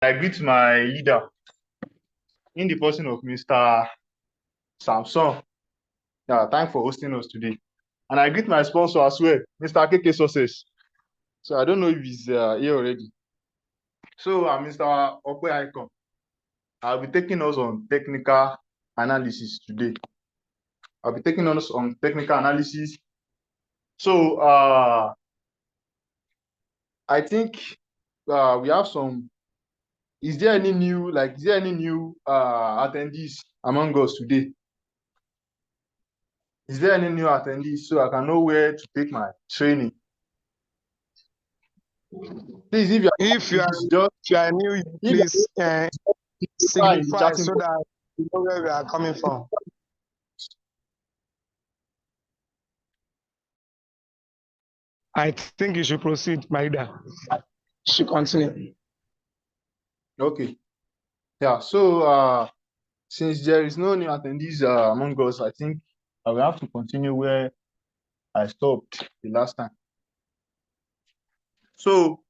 I greet my leader in the person of Mr. Samson. Yeah, thanks for hosting us today. And I greet my sponsor as well, Mr. KK Success. So I don't know if he's here already. So I'm Mr. Okwe Icon. I'll be taking us on technical analysis today. I'll be taking us on technical analysis. So I think we have some. Is there any new attendees among us today? Is there any new attendees so I can know where to take my training? Please, if you are new, please signify so that we know where we are coming from. I think you should proceed, Maida. Should continue. Okay. Yeah. So since there is no new attendees among us, I think I will have to continue where I stopped the last time. So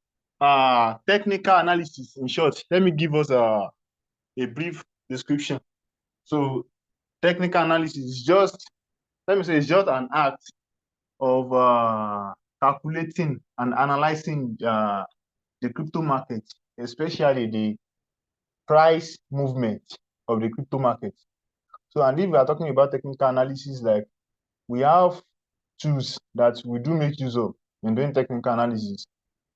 technical analysis, in short, let me give us a brief description. So technical analysis is just, let me say, it's just an act of calculating and analyzing the crypto market, especially the price movement of the crypto market. So, and if we are talking about technical analysis, like we have tools that we do make use of in doing technical analysis.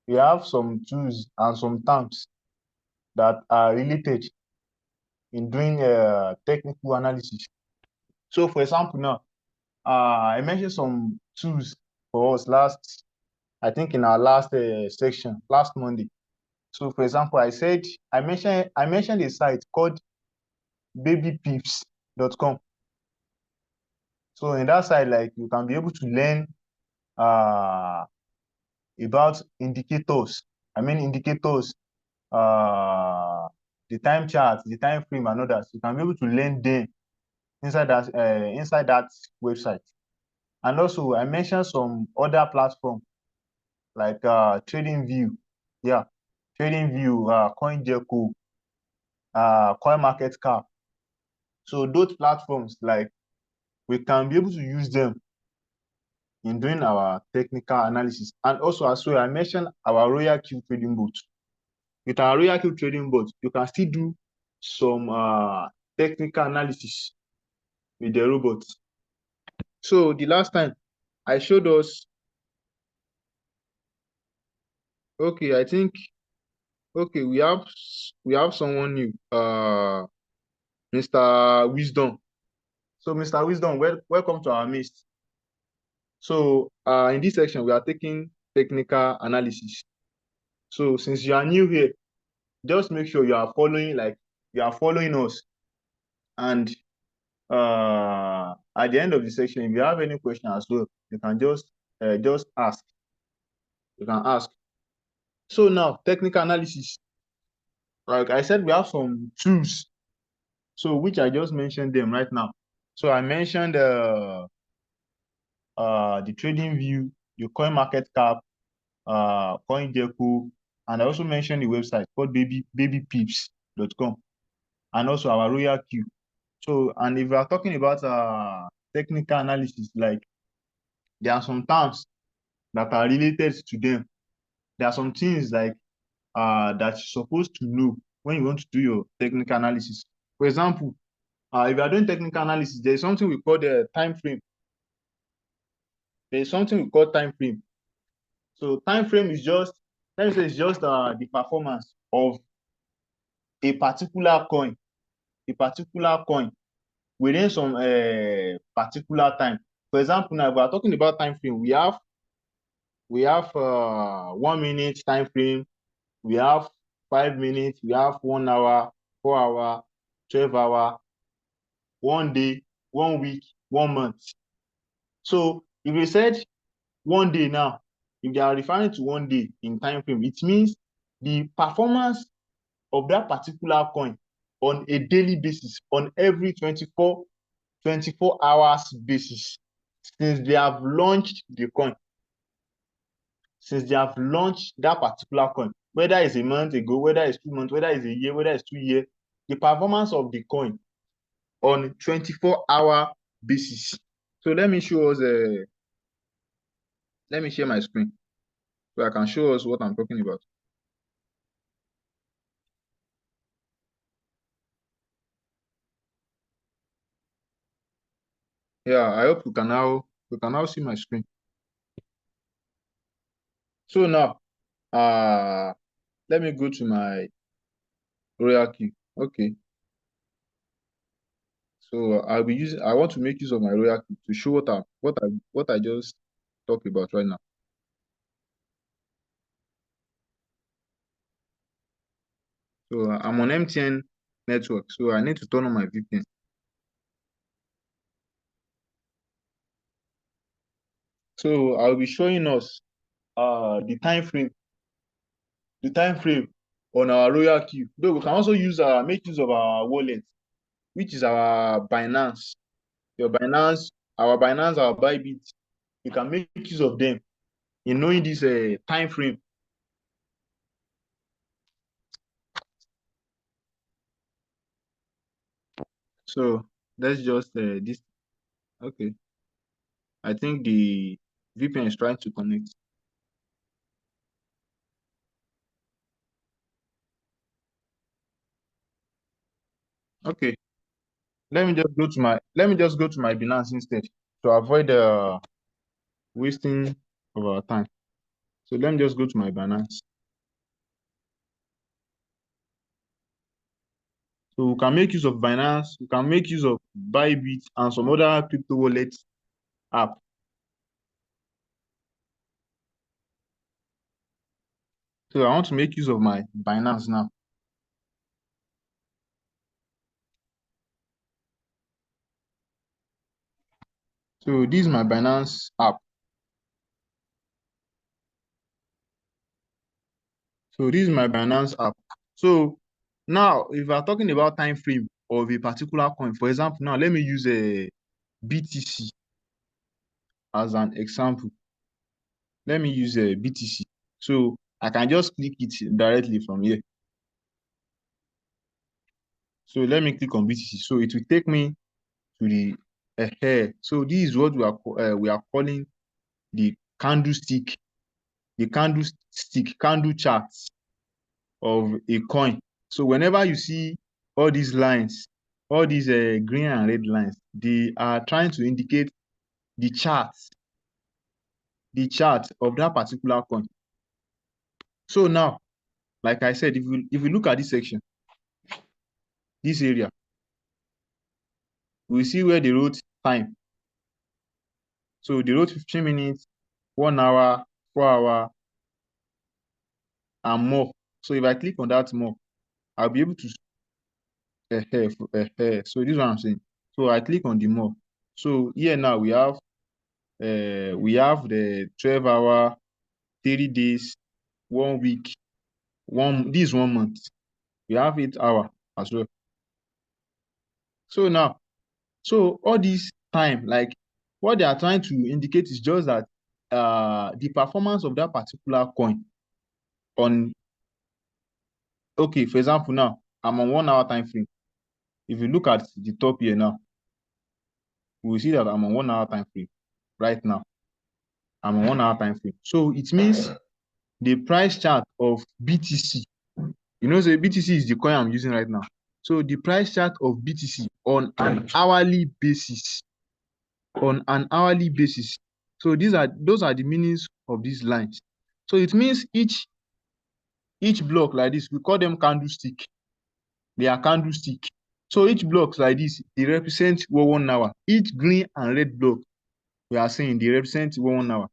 We have some tools and some terms that are related in doing technical analysis. So, for example, now, I mentioned some tools for us I think in our last section, last Monday. So, for example, I mentioned a site called babypips.com. So, in that site, like you can be able to learn about indicators. Indicators, the time chart, the time frame, and others. You can be able to learn them inside that website. And also, I mentioned some other platforms like TradingView, TradingView, CoinGecko, CoinMarketCap. So those platforms, like we can be able to use them in doing our technical analysis. And also, as well, I mentioned our Royal Q trading bot. With our Royal Q trading bot, you can still do some technical analysis with the robot. So the last time I showed us, okay, I think, okay, we have someone new, Mr. Wisdom. So Mr. Wisdom, welcome to our midst. So in this section, we are taking technical analysis. So since you are new here, just make sure you are following us. And at the end of the section, if you have any question as well, you can just ask. You can ask. So now, technical analysis. Like I said, we have some tools. So which I just mentioned them right now. So I mentioned the TradingView, your CoinMarketCap, CoinGecko, and I also mentioned the website called babypips.com, and also our Royal Q. So, and if we are talking about technical analysis, like there are some terms that are related to them. There are some things like that you're supposed to know when you want to do your technical analysis. For example, if you are doing technical analysis, there is something we call the time frame. There is something we call time frame. So time frame is just, let me say, it's just the performance of a particular coin within some particular time. For example, now if we are talking about time frame, we have 1 minute time frame, we have 5 minutes, we have 1 hour, 4 hour, 12 hour, 1 day, 1 week, 1 month. So if we said 1 day now, if they are referring to 1 day in time frame, it means the performance of that particular coin on a daily basis, on every 24 hours basis, since they have launched the coin, since they have launched that particular coin. whether it's a month ago, whether it's 2 months, whether it's a year, whether it's 2 years, the performance of the coin on 24-hour basis. So let me show us let me share my screen so I can show us what I'm talking about. Yeah, I hope you can now see my screen. So now let me go to my Royal Q. Okay. So I want to make use of my Royal Q to show what I just talked about right now. So I'm on MTN network, so I need to turn on my VPN. So I'll be showing us the time frame on our Royal Q. Though we can also make use of our wallet, which is our Binance. Our Binance, our Bybit. We can make use of them in knowing this time frame. So let's just this. Okay, I think the VPN is trying to connect. Okay, let me just go to my Binance instead to avoid wasting of our time. So let me just go to my Binance. So we can make use of Binance, we can make use of Bybit and some other crypto wallet app. So I want to make use of my Binance now. So this is my Binance app. So this is my Binance app. So now, if we are talking about time frame of a particular coin, for example, now let me use a BTC as an example. Let me use a BTC. So I can just click it directly from here. So let me click on BTC. So it will take me to the so this is what we are calling the candlestick, candle charts of a coin. So whenever you see all these lines, all these green and red lines, they are trying to indicate the chart of that particular coin. So now, like I said, if we look at this section, this area, we see where they wrote time. So they wrote 15 minutes, 1 hour, 4 hour, and more. So if I click on that more, I'll be able to so this is what I'm saying. So I click on the more. So here now we have the 12 hour, 30 days, 1 week, this 1 month. We have 8 hour as well. So now, so all this time, like what they are trying to indicate is just that the performance of that particular coin on, okay, for example, now I'm on 1 hour time frame. If you look at the top here now, we will see that I'm on 1 hour time frame right now. I'm on 1 hour time frame. So it means the price chart of BTC, you know, so BTC is the coin I'm using right now. So the price chart of BTC on an hourly basis, So those are the meanings of these lines. So it means each block like this, we call them candlestick. They are candlestick. So each block like this, they represent 1 hour. Each green and red block, we are saying they represent 1 hour.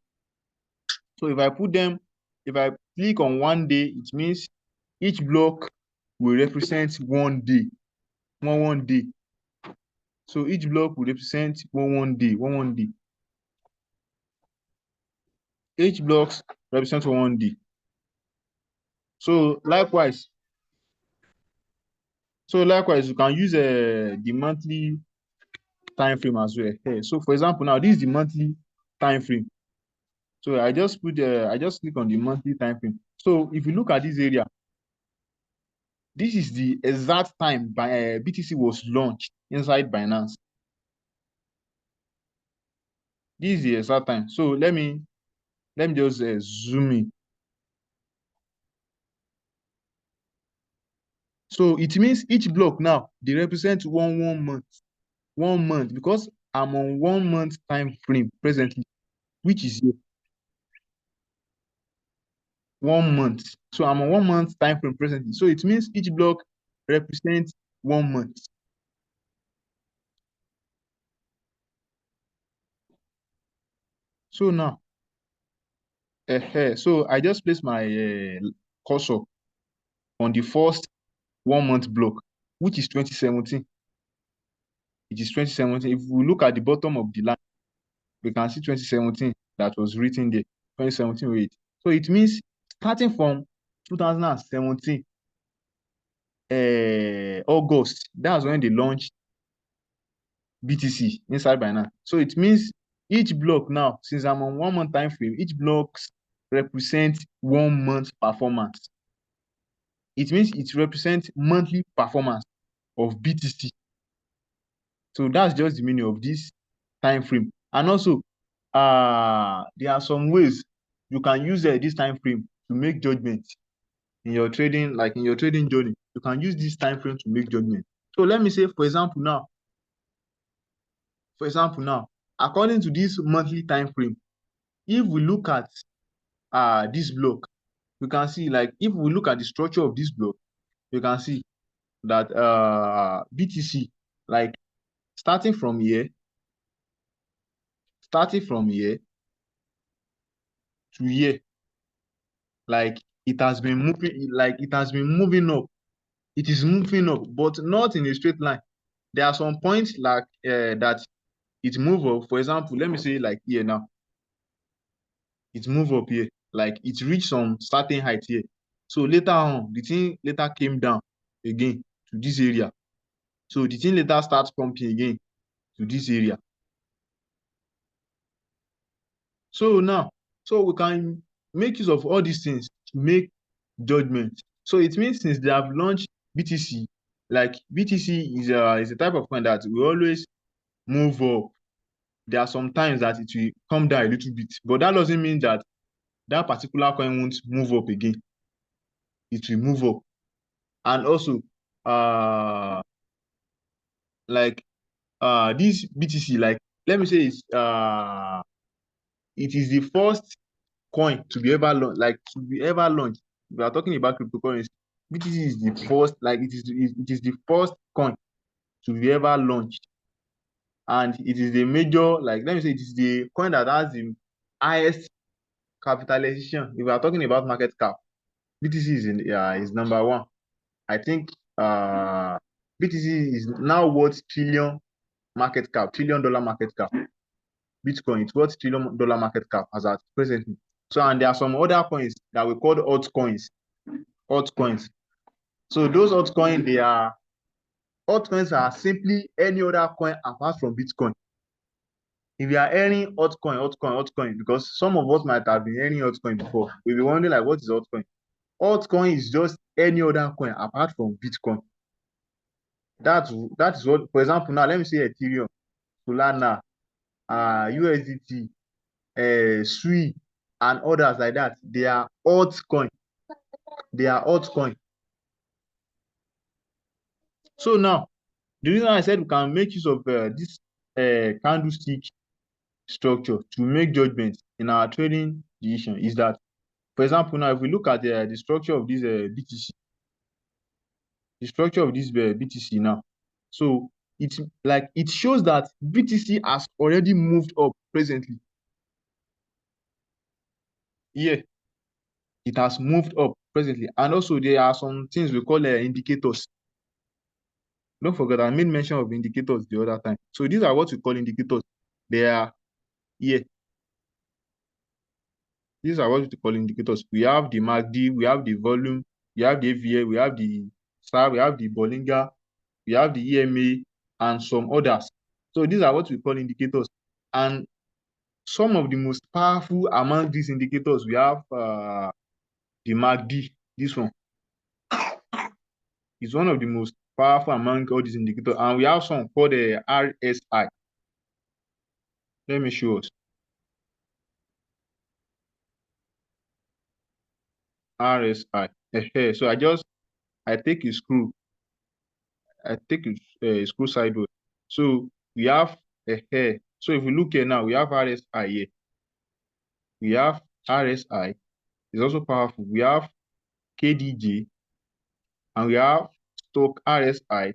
So if I click on 1 day, it means each block will represent 1 day. One day. So each block will represent one day. Each blocks represent 1 day. So likewise, you can use the monthly time frame as well. So for example, now this is the monthly time frame. So I just click on the monthly time frame. So if you look at this area, this is the exact time BTC was launched inside Binance. This is the exact time. So let me just zoom in. So it means each block now they represent one month. 1 month, because I'm on 1 month time frame presently, which is here. 1 month. So I'm on 1 month time frame presently. So it means each block represents 1 month. So now, so I just placed my cursor on the first 1 month block, which is 2017. It is 2017. If we look at the bottom of the line, we can see 2017 that was written there. 2017 wait. So it means starting from 2017 August, that's when they launched BTC inside Binance. So it means each block now, since I'm on 1 month time frame, each blocks represent 1 month performance. It means it represents monthly performance of BTC. So that's just the meaning of this time frame. And also, there are some ways you can use this time frame to make judgments in your trading, like in your trading journey. You can use this time frame to make judgment. So let me say, for example, now, according to this monthly time frame, if we look at this block, we can see, like, if we look at the structure of this block, you can see that BTC, like, starting from here to here, like, it has been moving up. It is moving up, but not in a straight line. There are some points like that it move up. For example, let me say, like, here now, it move up here, like it reached some certain height here. So later on, the thing later came down again to this area. So the thing later starts pumping again to this area. So now, so we can make use of all these things to make judgment. So it means since they have launched BTC, like BTC is a type of coin that will always move up. There are some times that it will come down a little bit, but that doesn't mean that that particular coin won't move up again. It will move up. And also, like this BTC, like, let me say it is the first coin to be ever launched, like, to be ever launched. We are talking about cryptocurrency. BTC is the first, like, it is the first coin to be ever launched, and it is the major, like, let me say, it is the coin that has the highest capitalization. If we are talking about market cap, BTC is number one. I think BTC is now worth trillion dollar market cap. Bitcoin, it's worth $1 trillion market cap as at presently. So, and there are some other coins that we call altcoins. So those altcoins are simply any other coin apart from Bitcoin. If you are earning altcoin, because some of us might have been earning altcoin before, we'll be wondering, like, what is altcoin? Altcoin is just any other coin apart from Bitcoin. That is what, for example, now let me say Ethereum, Solana, USDT, Sui, and others like that. They are altcoin. So now, the reason I said we can make use of this candlestick structure to make judgments in our trading decision is that, for example, now if we look at the structure of this BTC, now, so it's like it shows that BTC has already moved up presently. Yeah, it has moved up presently, and also there are some things we call indicators. Don't forget, I made mention of indicators the other time. So these are what we call indicators. They are here. These are what we call indicators. We have the MACD, we have the volume, we have the AVA, we have the SAR, we have the Bollinger, we have the EMA, and some others. So these are what we call indicators. And some of the most powerful among these indicators, we have the MACD, this one is one of the most powerful among all these indicators. And we have some called the RSI. Let me show us. RSI. So I take a screw. I take a screw sideways. So we have a hair. So if we look here now, we have RSI here. We have RSI. It's also powerful. We have KDJ and we have stock RSI.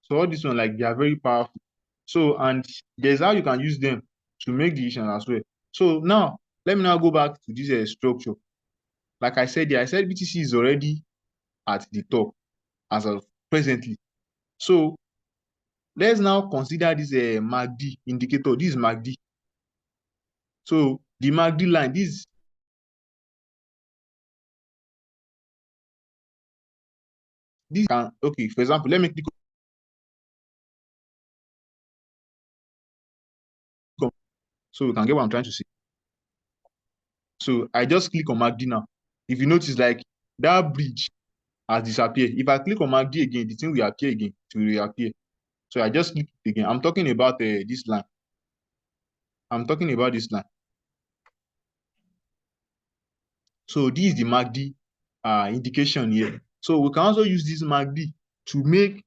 So all this one, like, they are very powerful. So, and there's how you can use them to make decisions as well. So now, let me now go back to this structure. Like I said, I said BTC is already at the top as of presently. So let's now consider this MACD indicator. This is MACD. So the MACD line, this can, okay, for example, let me click on, so we can get what I'm trying to say. So I just click on MACD now. If you notice, like, that bridge has disappeared. If I click on MACD again, the thing will appear again. It will reappear. So I just click it again. I'm talking about this line. I'm talking about this line. So this is the MACD indication here. So we can also use this MACD to make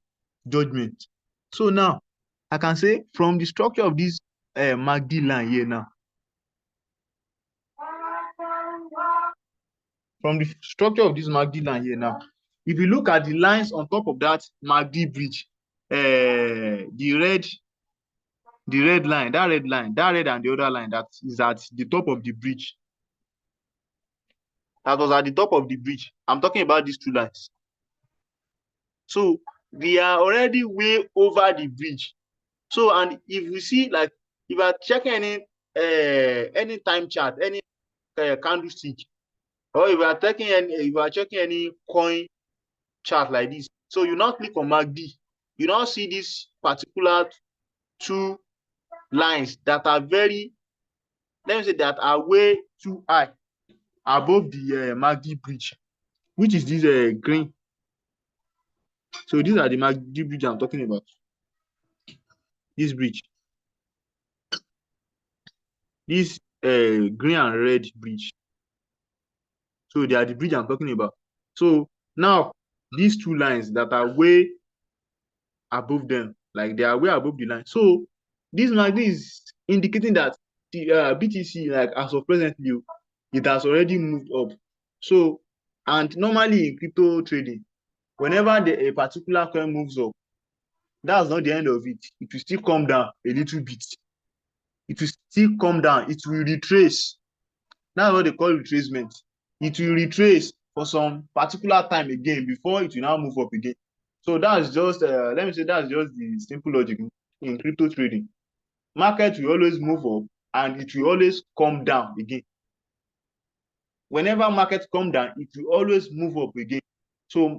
judgment. So now I can say from the structure of this MACD line here now, from the structure of this MACD line here now, if you look at the lines on top of that MACD bridge, the red line, that red and the other line that is at the top of the bridge, that was at the top of the bridge. I'm talking about these two lines. So we are already way over the bridge. So, and if you see, like, if you are checking any time chart, any candlestick, or if you are checking any coin chart like this, so you now click on MACD, you now see this particular two lines that are very, let me say, that are way too high above the MACD bridge, which is this green. So these are the MACD bridge I'm talking about. This bridge, this green and red bridge. So they are the bridge I'm talking about. So now these two lines that are way above them, like, they are way above the line. So this MACD is indicating that the BTC, like, as of presently, it has already moved up. So, and normally in crypto trading, whenever a particular coin moves up, that's not the end of it. It will still come down a little bit. It will still come down. It will retrace. That's what they call retracement. It will retrace for some particular time again before it will now move up again. So that's just, let me say, that's just the simple logic in crypto trading. Market will always move up and it will always come down again. Whenever market come down, it will always move up again. So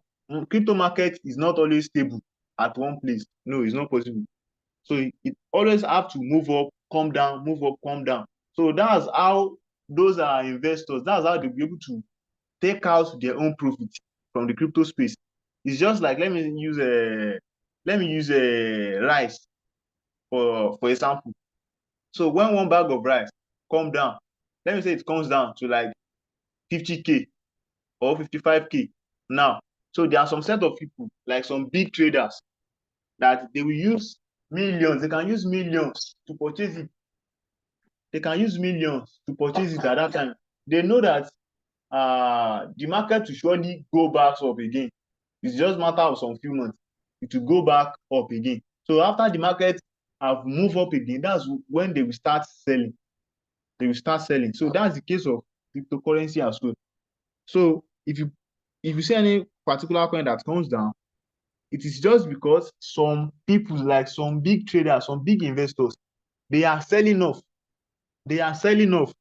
crypto market is not always stable at one place. No, it's not possible. So it always have to move up, come down, move up, come down. So that's how those are investors, that's how they'll be able to take out their own profit from the crypto space. It's just like, let me use rice for example. So when one bag of rice come down, let me say it comes down to like 50K or 55K now. So there are some set of people, like some big traders, that they will use millions. They can use millions to purchase it. They can use millions to purchase it at that time. They know that the market will surely go back up again. It's just a matter of some few months. It will go back up again. So after the market have moved up again, that's when they will start selling. They will start selling. So that's the case of cryptocurrency as well. So if you see any particular coin that comes down, it is just because some people, like some big traders, some big investors, they are selling off. They are selling off.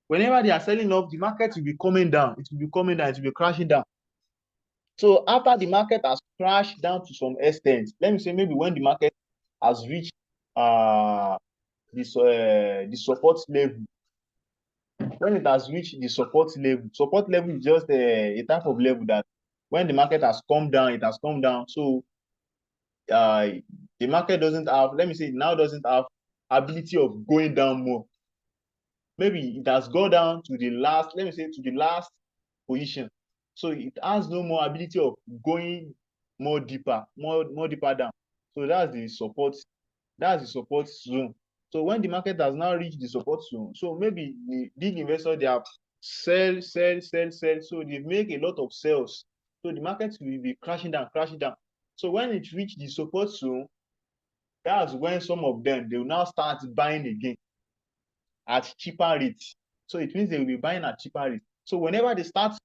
Whenever they are selling off, the market will be coming down. It will be coming down. It will be crashing down. So after the market has crashed down to some extent, let me say maybe when the market has reached the support level, when it has reached the support level is just a type of level that when the market has come down, it has come down. So the market doesn't have, let me say, now doesn't have ability of going down more. Maybe it has gone down to the last, let me say, to the last position. So it has no more ability of going more deeper down. So that's the support zone. So when the market has now reached the support zone, so maybe the big investors, they have sell. So they make a lot of sales. So the market will be crashing down. So when it reaches the support zone, that's when some of them, they will now start buying again at cheaper rates. So it means they will be buying at cheaper rates. So whenever they start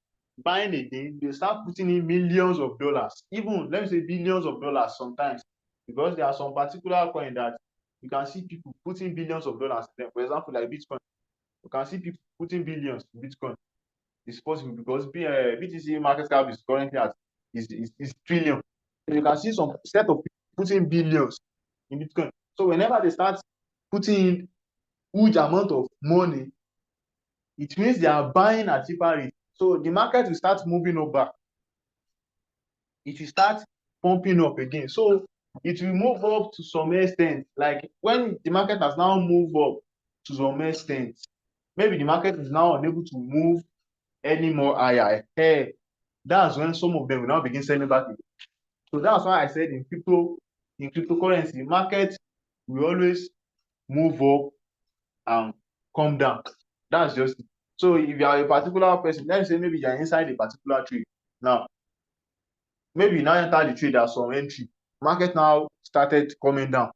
buying again, they start putting in millions of dollars, even let me say billions of dollars sometimes, because there are some particular coin that you can see people putting billions of dollars in them. For example, like Bitcoin, you can see people putting billions in Bitcoin. It's possible because BTC market cap is currently at is trillion. So you can see some set of people putting billions in Bitcoin. So whenever they start putting in huge amount of money, it means they are buying at cheaper rate. So the market will start moving up. It will start pumping up again. So it will move up to some extent. Like when the market has now moved up to some extent, maybe the market is now unable to move any more higher. That's when some of them will now begin selling back again. So that's why I said in cryptocurrency, market will always move up and come down. That's just it. So if you are a particular person, let's say maybe you're inside a particular trade. Now, maybe you now enter the trade as some entry. Market now started coming down.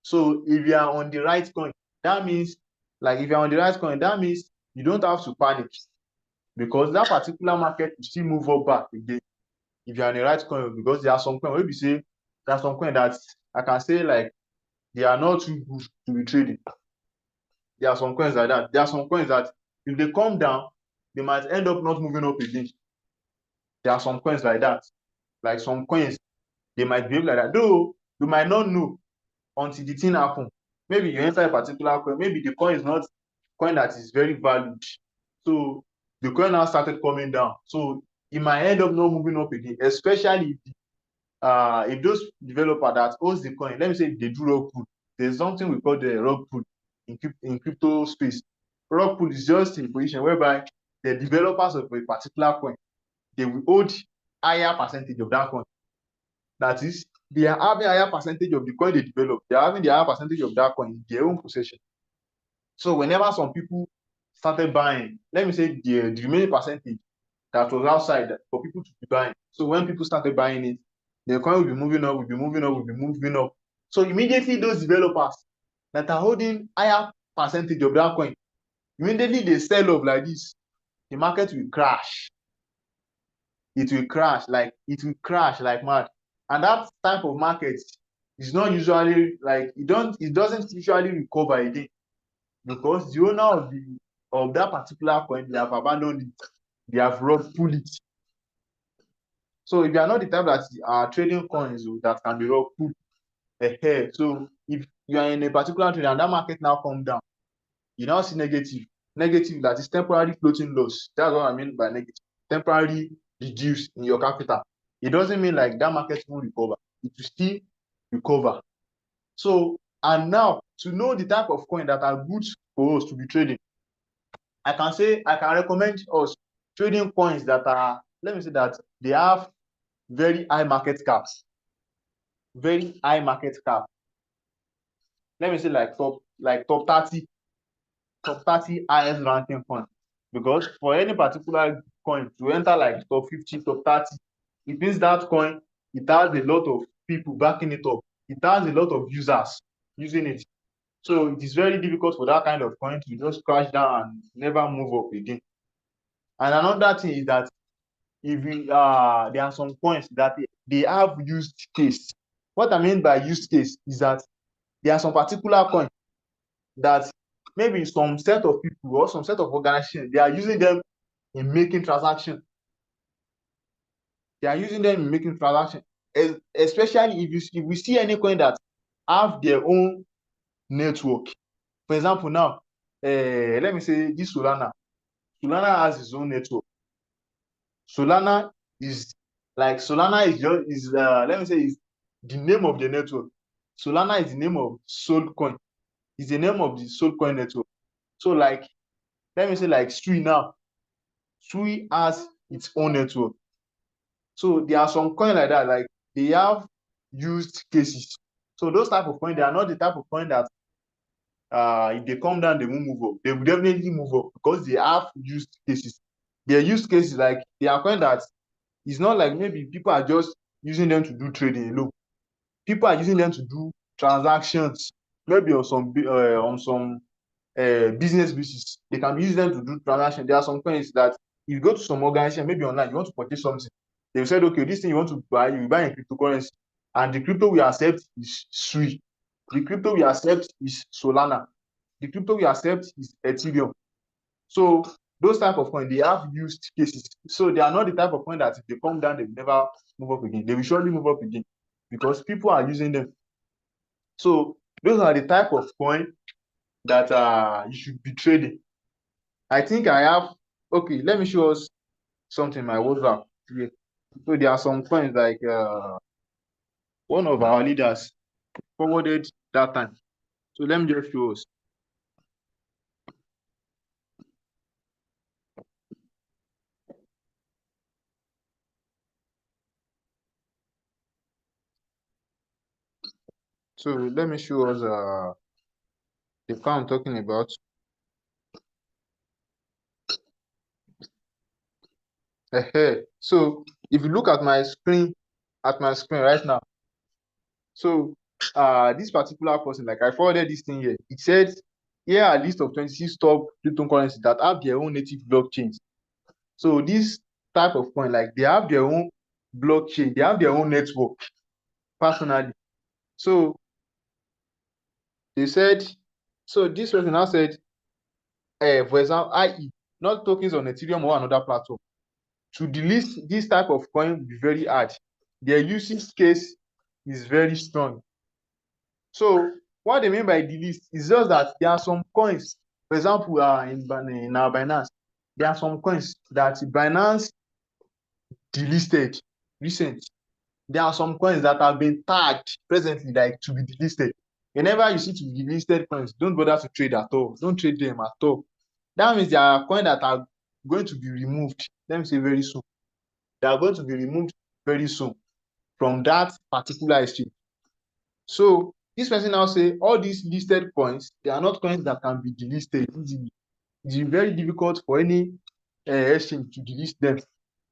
So if you are on the right coin, that means, like if you're on the right coin, that means you don't have to panic because that particular market will still move up back again if you're on the right coin. Because there are some coin, maybe say there are some coin that I can say like they are not too good to be trading. There are some coins like that. There are some coins that if they come down, they might end up not moving up again. There are some coins like that. Like some coins, they might behave like that. Though you might not know until the thing happen. Maybe you enter a particular coin, maybe the coin is not coin that is very valued. So the coin now started coming down. So it might end up not moving up again, especially if those developer that owns the coin, let me say they do rug pull. There's something we call the rug pull in crypto space. Rug pull is just a position whereby the developers of a particular coin, they will hold higher percentage of that coin. That is, they are having higher percentage of the coin they develop. They are having the higher percentage of that coin in their own possession. So whenever some people started buying, let me say the remaining percentage that was outside for people to be buying. So when people started buying it, the coin will be moving up. So immediately those developers that are holding higher percentage of that coin, immediately they sell off like this, the market will crash. It will crash like mad. And that type of market is not usually like it doesn't usually recover again because the owner of that particular coin, they have abandoned it, they have rug pulled it. So if you are not the type that are trading coins that can be rug pulled, so if you are in a particular trade and that market now come down, you now see negative that is temporary floating loss. That's what I mean by negative. Temporary reduce in your capital. It doesn't mean like that market will recover. It will still recover. So, and now to know the type of coin that are good for us to be trading, I can recommend us trading coins that are, let me say that they have very high market caps. Very high market cap. Let me say like top 30 highest ranking coin. Because for any particular coin to enter like top 50, top 30, it means that coin, it has a lot of people backing it up. It has a lot of users using it. So it is very difficult for that kind of coin to just crash down and never move up again. And another thing is that if there are some coins that they have use case. What I mean by use case is that there are some particular coin that maybe some set of people or some set of organizations, they are using them in making transactions. They are using them in making transactions, especially if we see any coin that have their own network. For example, now let me say this Solana. Solana has its own network. Solana is Solana is just let me say is the name of the network. Solana is the name of Solcoin. Is the name of the Solcoin network. So let me say Sui now. Sui has its own network. So there are some coins like that, they have used cases. So those type of coins, they are not the type of coin that if they come down, they won't move up. They will definitely move up because they have used cases. Their use cases, they are coins that it's not like maybe people are just using them to do trading alone. People are using them to do transactions, maybe on some business basis. They can use them to do transactions. There are some coins that if you go to some organization, maybe online, you want to purchase something. They said, okay, this thing you want to buy, you buy in cryptocurrency, and the crypto we accept is Sui. The crypto we accept is Solana. The crypto we accept is Ethereum. So those type of coins, they have used cases. So they are not the type of coin that if they come down, they will never move up again. They will surely move up again because people are using them. So those are the type of coin that you should be trading. I think I have, okay, let me show us something in my WhatsApp here. So there are some coins one of our leaders forwarded that time. So let me just show us. So let me show us the coin I'm talking about. So if you look at my screen right now, so this particular person, I forwarded this thing here. It said here are a list of 26 top cryptocurrencies that have their own native blockchains. So this type of coin, they have their own blockchain, they have their own network personally. So they said, so this person now said, for example, i.e., not tokens on Ethereum or another platform. To delist this type of coin will be very hard. Their usage case is very strong. So what they mean by delist is just that there are some coins, for example, in our Binance, there are some coins that Binance delisted recently. There are some coins that have been tagged presently to be delisted. Whenever you see to be delisted coins, don't bother to trade at all. Don't trade them at all. That means there are coins that are going to be removed. Let me say very soon. They are going to be removed very soon from that particular exchange. So this person now say all these listed coins, they are not coins that can be delisted easily. It's very difficult for any exchange to delist them.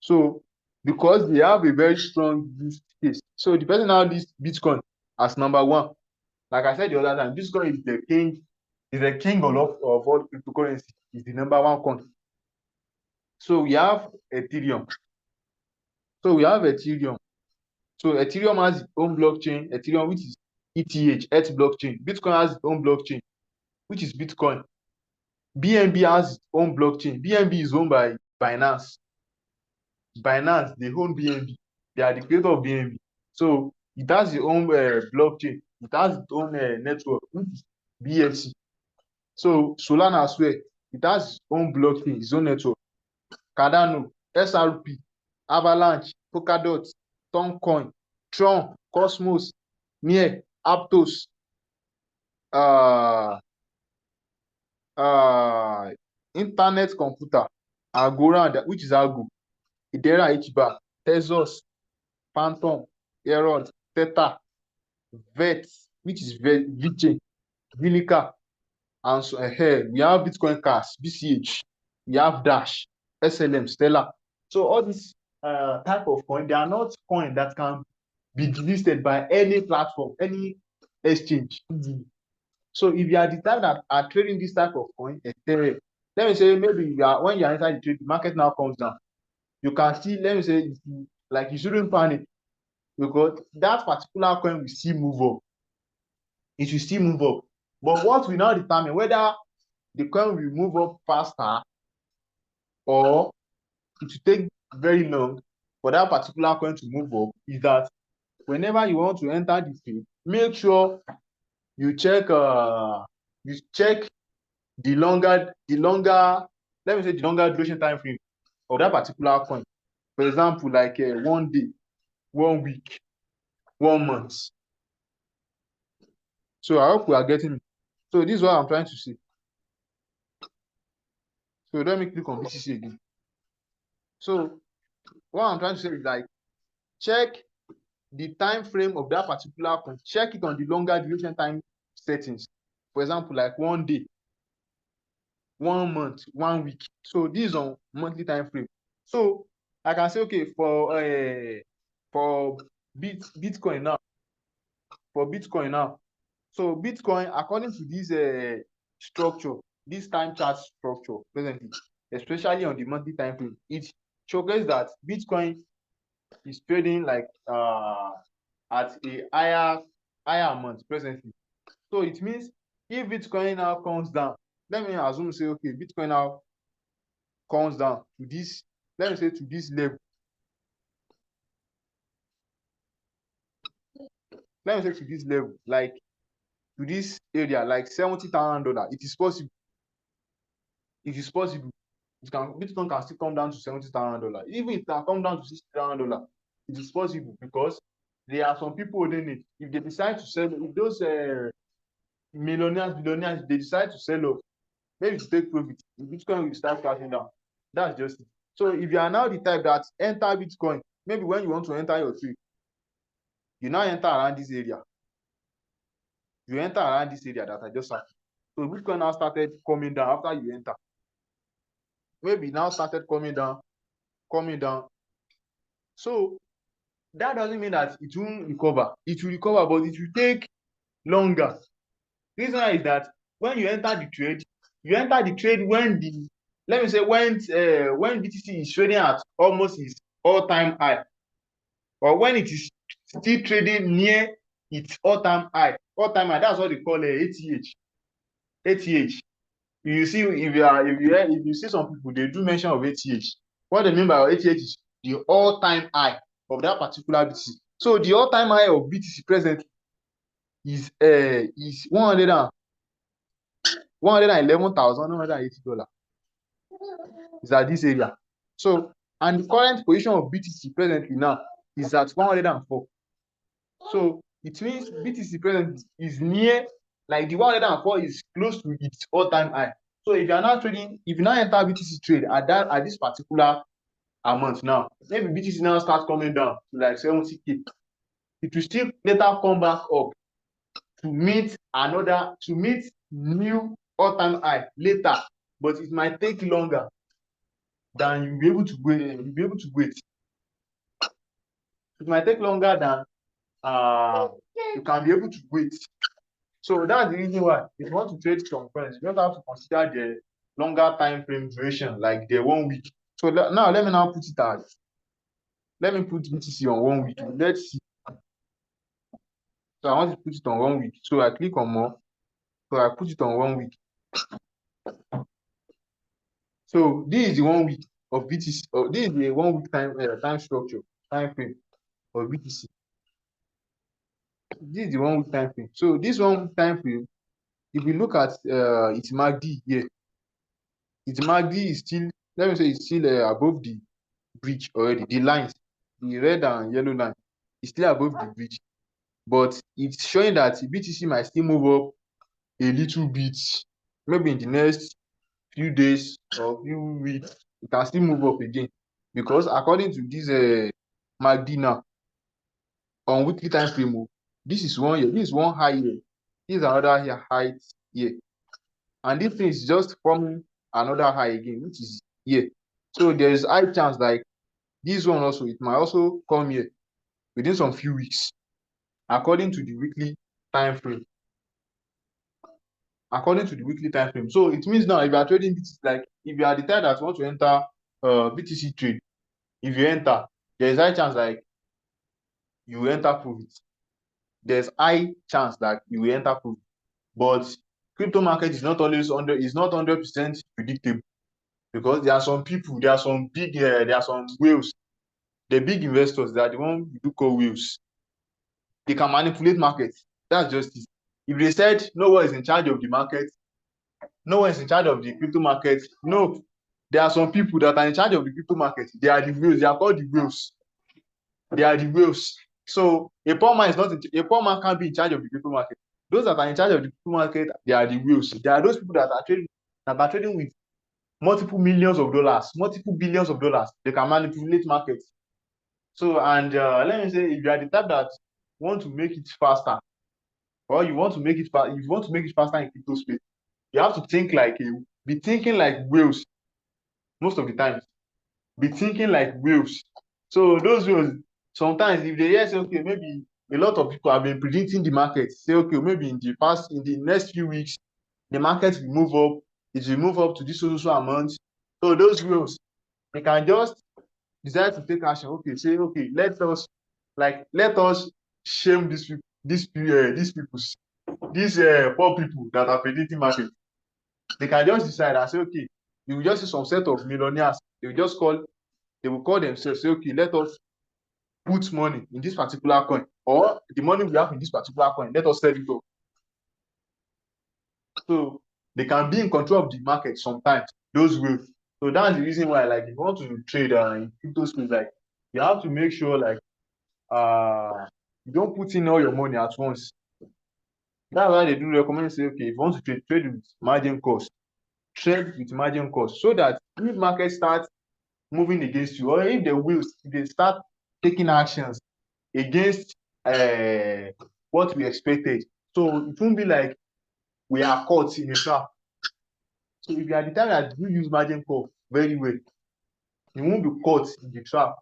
So because they have a very strong use case. So the person now lists Bitcoin as number one. Like I said the other time, Bitcoin is the king of all cryptocurrency. Is the number one coin. So we have Ethereum. So Ethereum has its own blockchain, Ethereum, which is ETH, ETH blockchain. Bitcoin has its own blockchain, which is Bitcoin. BNB has its own blockchain. BNB is owned by Binance. Binance, they own BNB. They are the creator of BNB. So it has its own blockchain. It has its own network, which is BSC. So Solana as well, it has its own blockchain, its own network. Cardano, SRP, Avalanche, Polkadot, Toncoin, Tron, Cosmos, Near, Aptos, Internet Computer, Agora, which is Argo, Idera HBAR, Tezos, Phantom, Herald, Theta, Vet, which is VeChain, Vilica, and so ahead. We have Bitcoin Cash, BCH, we have Dash, SLM, Stellar. So all these type of coin, they are not coin that can be delisted by any platform, any exchange. So if you are the type that are trading this type of coin, let me say maybe when you are inside the trade, the market now comes down. You can see, let me say, you shouldn't panic because that particular coin will still move up. It will still move up. But what will now determine whether the coin will move up faster or it will take very long for that particular coin to move up is that whenever you want to enter the trade, make sure you check the longer, let me say the longer duration time frame of that particular coin. For example, like 1 day, 1 week, 1 month. So I hope we are getting it. So this is what I'm trying to say. So let me click on BTC again. So what I'm trying to say is like, check the time frame of that particular coin. Check it on the longer duration time settings. For example, like 1 day, 1 month, 1 week. So this is on monthly time frame. So I can say, okay, for Bitcoin now, so Bitcoin, according to this structure, this time chart structure presently, especially on the monthly time frame, it showcases that Bitcoin is trading like at a higher amount presently. So it means if Bitcoin now comes down, let me assume say, okay, Bitcoin now comes down to this, let me say to this level. Let me say to this level, like to this area, like $70,000. It is possible. It is possible. Bitcoin can still come down to $70,000. Even if it can come down to $60,000, it is possible because there are some people holding it. If they decide to sell, if those millionaires, billionaires, they decide to sell off, maybe to take profit, Bitcoin will start crashing down. That's just it. So if you are now the type that enter Bitcoin, maybe when you want to enter your trade, you now enter around this area. You enter around this area that I just said. So Bitcoin now started coming down after you enter. Maybe now started coming down. So that doesn't mean that it won't recover. It will recover, but it will take longer. The reason is that when you enter the trade, when let me say when BTC is trading at almost its all-time high, or when it is still trading near its all-time high. That's what they call ATH. You see, if you see some people, they do mention of ATH. What they mean by ATH is the all-time high of that particular BTC. So the all-time high of BTC presently is $111,980. Is at this area. So, and the current position of BTC presently now is at 104. So it means BTC presently is near, like the 104 is close to its all-time high. So if you are now trading, if you now enter BTC trade at this particular amount now, maybe BTC now starts coming down to like 70K. It will still later come back up to meet new all-time high later, but it might take longer than you'll be able to wait. It might take longer than you can be able to wait. So that's the reason why if you want to trade some coins, you don't have to consider the longer time frame duration, like the 1 week. So now let me now put it out. Let me put BTC on 1 week. Let's see. So I want to put it on 1 week. So I click on more. So I put it on 1 week. So this is the 1 week of BTC. This is the 1 week time structure, time frame of BTC. This is the 1 week time frame. So this 1 week time frame, if you look at its MACD here, its MACD is still, let me say, it's still above the bridge already. The lines, the red and yellow line, is still above the bridge, but it's showing that BTC might still move up a little bit, maybe in the next few days or few weeks. It can still move up again, because according to this MACD now on weekly time frame, this is 1 year, this is one high here, this is another here high here, and this thing is just forming another high again, which is here. So there is high chance like this one also, it might also come here within some few weeks, according to the weekly time frame. So it means now if you are trading BTC, like if you are the type that want to enter BTC trade, if you enter, there is high chance like you will enter profit. There's high chance that you will enter profit. But crypto market is not always 100% predictable, because there are some people, there are some whales. The big investors, they are the ones we do call whales. They can manipulate markets. That's just it. If they said no one is in charge of the market, no one is in charge of the crypto market. No, there are some people that are in charge of the crypto market. They are the whales. They are called the whales. They are the whales. So a poor man is not a poor man can't be in charge of the crypto market. Those that are in charge of the crypto market, they are the whales. They are those people that are trading with multiple millions of dollars, multiple billions of dollars. They can manipulate markets. So, and let me say, if you are the type that want to make it faster, or you want to make it if you want to make it faster in crypto space, you have to be thinking like whales most of the time. Be thinking like whales. So those whales, sometimes if they hear say, okay, maybe a lot of people have been predicting the market, say, okay, maybe in the next few weeks, the market will move up, it will move up to this so amount. So those whales, they can just decide to take action. Okay, say, okay, let us shame these poor people that are predicting market. They can just decide and say, okay, you will just see some set of millionaires. They will call themselves, say, okay, let us put money in this particular coin, or the money we have in this particular coin, let us sell it off. So they can be in control of the market sometimes, those will. So that's the reason why, like, if you want to trade in crypto space, like, you have to make sure, like, you don't put in all your money at once. That's why they do recommend, say, okay, if you want to trade with margin cost, trade with margin cost, so that if market starts moving against you, or if they start taking actions against what we expected, so it won't be like we are caught in a trap. So if you are the type that you use margin call very well, you won't be caught in the trap.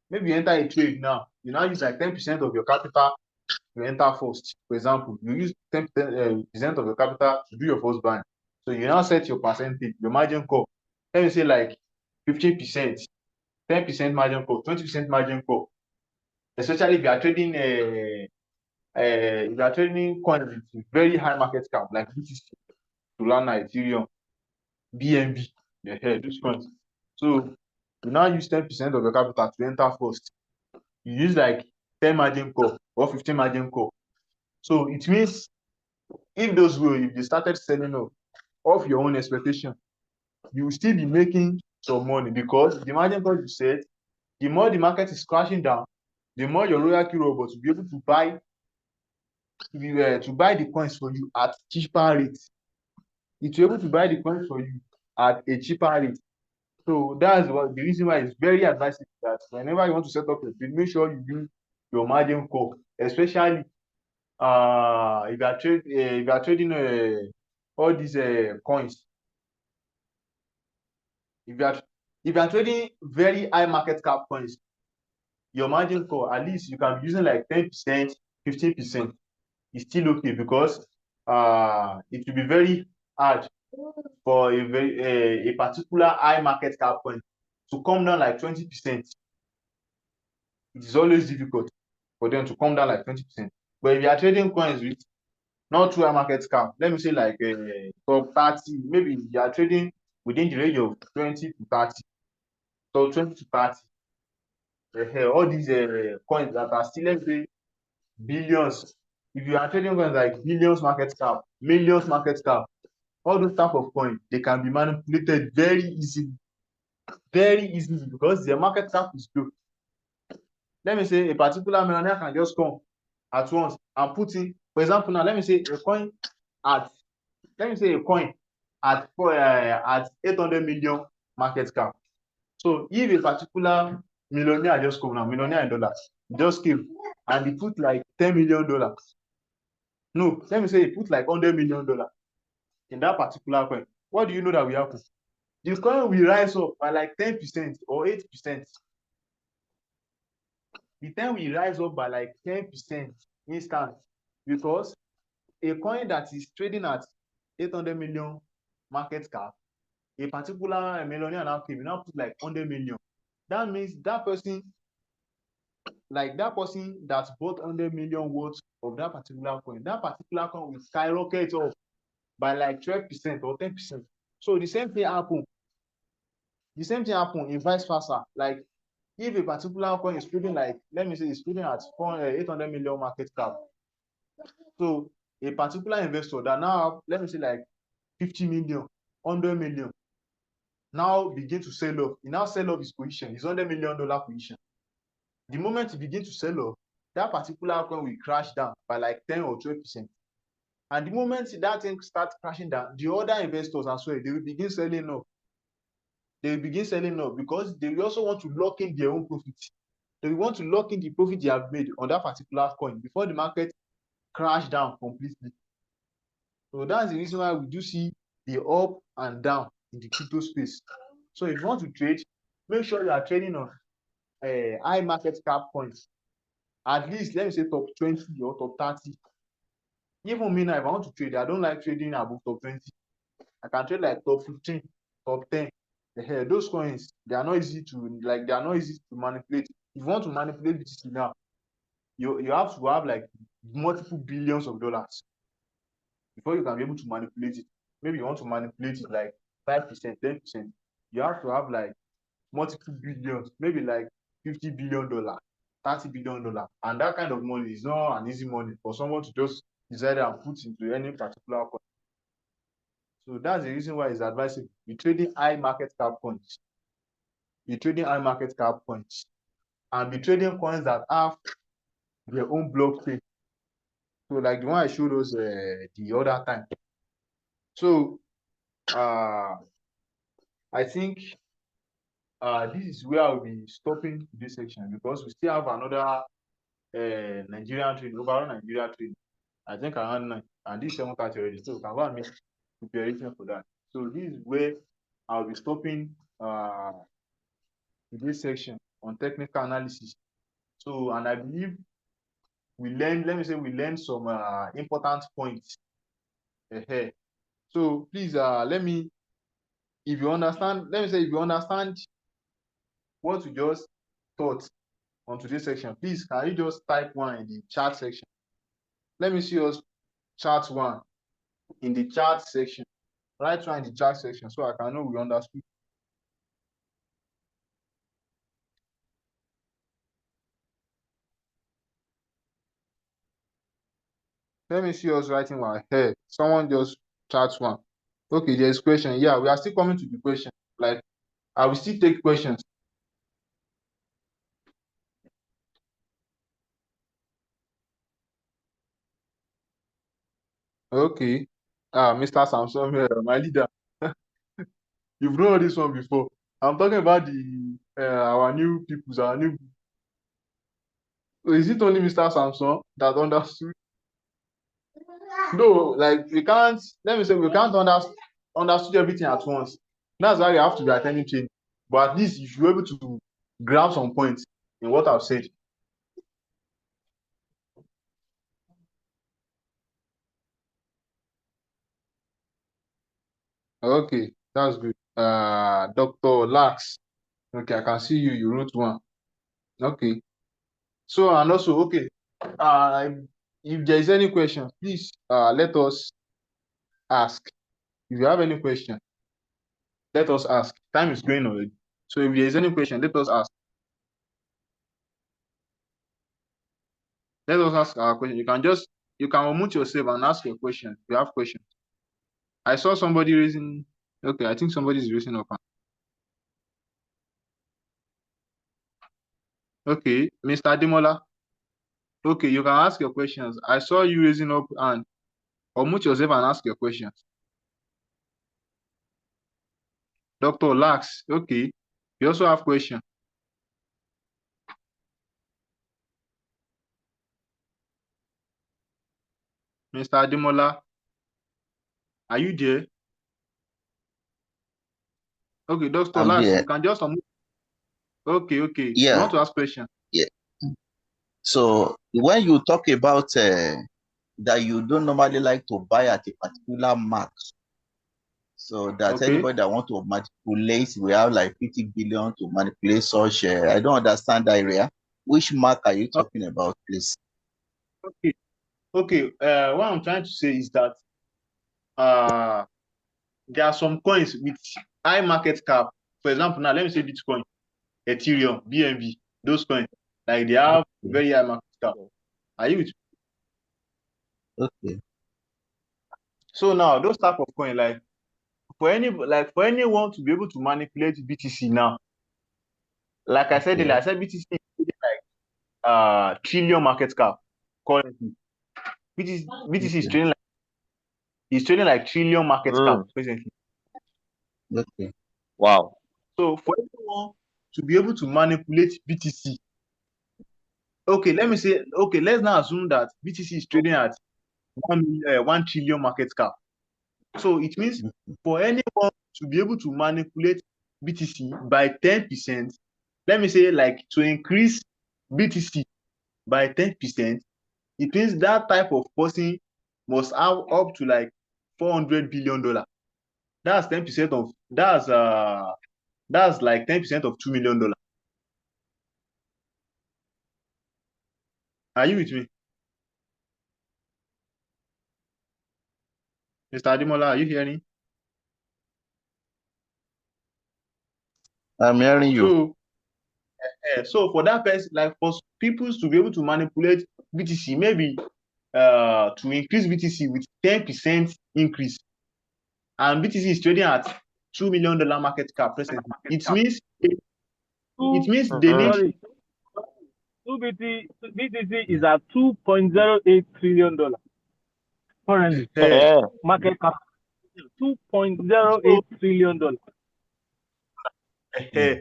Maybe you enter a trade now, you now use like 10% of your capital to enter first. For example, you use 10% of your capital to do your first buy. So you now set your percentage, your margin call. Let me say like 15%, 10% margin call, 20% margin call. Especially if you are trading coins with very high market cap, like BTC, Solana, Ethereum, BNB, those coins. So you now use 10% of your capital to enter first. You use like 10 margin call or 15 margin call. So it means if they started selling off your own expectation, you will still be making some money, because the margin call you set, the more the market is crashing down, the more your loyalty robots will be able to buy the coins for you at cheaper rates. It will be able to buy the coins for you at a cheaper rate. So that's the reason why it's very advisable that whenever you want to set up a trade, make sure you use your margin call, especially if you are trading all these coins. If you are trading very high market cap coins, your margin call, at least you can be using like 10%, 15%. It's still okay, because it will be very hard for a particular high market cap coin to come down like 20%. It is always difficult for them to come down like 20%. But if you are trading coins with not too high market cap, let me say like top 30, maybe you are trading within the range of 20 to 30. So 20 to 30. All these coins that are still, let's say, billions. If you are trading coins like billions market cap, millions market cap, all those type of coins, they can be manipulated very easily, because their market cap is low. Let me say a particular millionaire can just come at once and put in, for example, now let me say a coin at 800 million market cap. So if a particular millionaire just come now, millionaire in dollars, just came and he put like $10 million. No, let me say he put like $100 million in that particular coin. What do you know that will happen? The coin will rise up by like 10% or 8%. The coin will rise up by like 10% instant, because a coin that is trading at 800 million market cap, a particular millionaire now came, now put like 100 million. That means that person that bought 100 million worth of that particular coin will skyrocket up by like 12% or 10%. So the same thing happen in vice versa. Like if a particular coin is trading, like, let me say it's trading at 800 million market cap. So a particular investor that now, let me say like 50 million, 100 million. Now begin to sell off. He now sell off his position, his $100 million position. The moment he begin to sell off, that particular coin will crash down by like 10 or 12%. And the moment that thing starts crashing down, the other investors as well, they will begin selling off. They will begin selling off because they will also want to lock in their own profit. They will want to lock in the profit they have made on that particular coin before the market crash down completely. So that's the reason why we do see the up and down in the crypto space. So if you want to trade, make sure you are trading on high market cap coins. At least, let me say top 20 or top 30. Even me now, if I want to trade, I don't like trading above top 20. I can trade like top 15, top 10. Those coins, they are not easy to manipulate. If you want to manipulate BTC now, you have to have like multiple billions of dollars before you can be able to manipulate it. Maybe you want to manipulate it like 5%, 10%. You have to have like multiple billions, maybe like $50 billion, $30 billion. And that kind of money is not an easy money for someone to just decide and put into any particular coin. So that's the reason why it's advisable. You're trading high market cap coins. You're trading high market cap coins. And be trading coins that have their own blockchain. So like the one I showed us the other time. So I think this is where I'll be stopping this section because we still have another Nigerian trade, overall Nigeria trade. I think around 9, and this is 7:30 already. So we can go and make preparation for that. So this is where I'll be stopping this section on technical analysis. So, and I believe we learned some important points ahead. So please if you understand what you just taught on today's section, please can you just type 1 in the chat section? Let me see us chat 1 in the chat section. Write 1 in the chat section so I can know we understood. Let me see us writing 1. Hey, someone just chat 1. Okay, there's question. Yeah, we are still coming to the question. Like, I will still take questions. Okay. Mr. Samson, my leader. You've known this one before. I'm talking about our new peoples, our new. Is it only Mr. Samson that understood? No, like we can't. Let me say we can't understood everything at once. That's why you have to be attending training. But at least you should be able to grab some points in what I've said. Okay, that's good. Dr. Lax. Okay, I can see you. You wrote 1. Okay. So and also, okay. If there is any question, please let us ask. If you have any question, let us ask. Time is going already. So if there is any question, let us ask. Let us ask our question. You can unmute yourself and ask your question if you have questions. I saw somebody raising. Okay, I think somebody is raising up. Okay, Mr. Ademola. Okay, you can ask your questions. I saw you raising up and unmute yourself and ask your questions. Dr. Lax. Okay, you also have questions. Mr. Ademola, are you there? Okay, Dr. Lax, you can just unmute. Okay. Yeah. You want to ask questions? Yeah. So when you talk about that you don't normally like to buy at a particular mark, so that anybody that want to manipulate, we have like 50 billion to manipulate such. I don't understand that area. Which mark are you talking about, please? Okay. What I'm trying to say is that there are some coins with high market cap. For example, now let me say Bitcoin, Ethereum, BNB, those coins, like they have very high market cap. Are you with me? Okay. So now those type of coin, like for anyone to be able to manipulate BTC now, like I said earlier, I said BTC is like trillion market cap currently. BTC is trading like trillion market cap presently. Okay. Wow. So for anyone to be able to manipulate BTC, let's now assume that BTC is trading at 1 trillion market cap. So it means for anyone to be able to manipulate BTC by 10%, let me say like to increase BTC by 10%, it means that type of person must have up to like $400 billion. That's 10% of that's like 10% of $2 million. Are you with me? Mr. Ademola, are you hearing? I'm hearing you. So for that person, like for people to be able to manipulate BTC, maybe to increase BTC with 10% increase, and BTC is trading at $2 million market cap presently. It means they need. BTC is at $2.08 trillion currently. Market cap $2.08 trillion.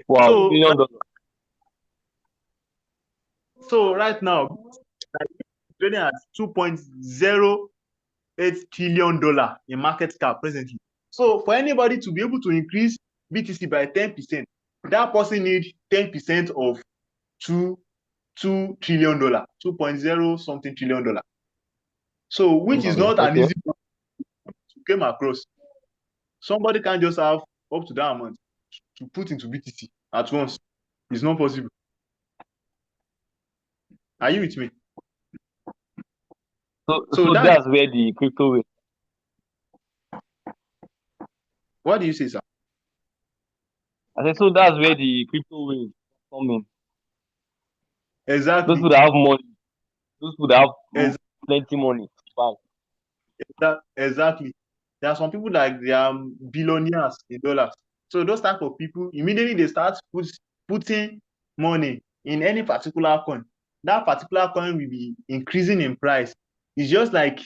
Wow, so right now, like, trading at $2.08 trillion in market cap presently. So for anybody to be able to increase BTC by 10%, that person needs 10% of $2 trillion, 2.0 something trillion. So which is not an easy one to come across. Somebody can't just have up to that amount to put into BTC at once. It's not possible. Are you with me? So that's where the crypto is. What do you say, sir? I said, so that's where the crypto is coming. Exactly. Those who have money, those who have plenty money. Wow. Exactly. There are some people like they are billionaires in dollars. So those type of people, immediately they start putting money in any particular coin. That particular coin will be increasing in price. It's just like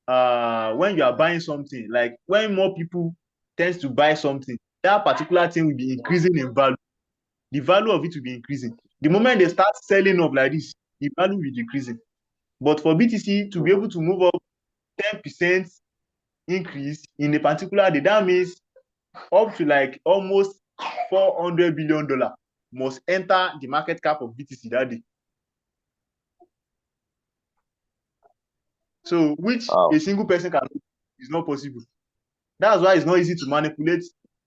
when you are buying something, like when more people tends to buy something, that particular thing will be increasing in value. The value of it will be increasing. The moment they start selling up like this, the value will be decreasing. But for BTC to be able to move up 10% increase in a particular day, that means up to like almost $400 billion must enter the market cap of BTC that day. So which a single person can do is not possible. That's why it's not easy to manipulate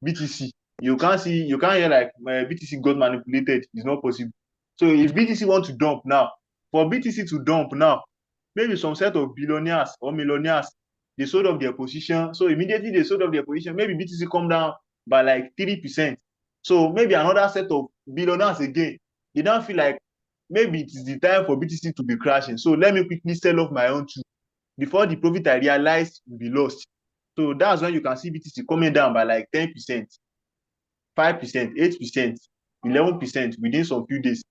BTC. You can't hear like BTC got manipulated. It's not possible. So if BTC want to dump now, for BTC to dump now, maybe some set of billionaires or millionaires, they sold off their position. So immediately they sold off their position. Maybe BTC come down by like 3%. So maybe another set of billionaires again, they don't feel like maybe it is the time for BTC to be crashing. So let me quickly sell off my own too before the profit I realized will be lost. So that's when you can see BTC coming down by like 10%, 5%, 8%, 11% within some few days.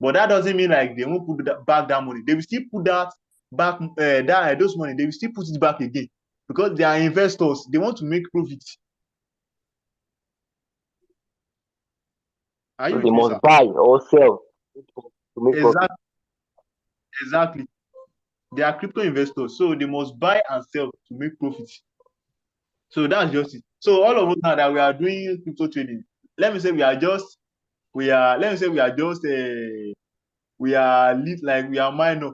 But that doesn't mean like they won't put back that money. They will still put that back, those money, they will still put it back again because they are investors. They want to make profits. So they must buy or sell to make profit. Exactly. They are crypto investors, so they must buy and sell to make profits. So that's just it. So all of us now that we are doing crypto trading, let me say we are minor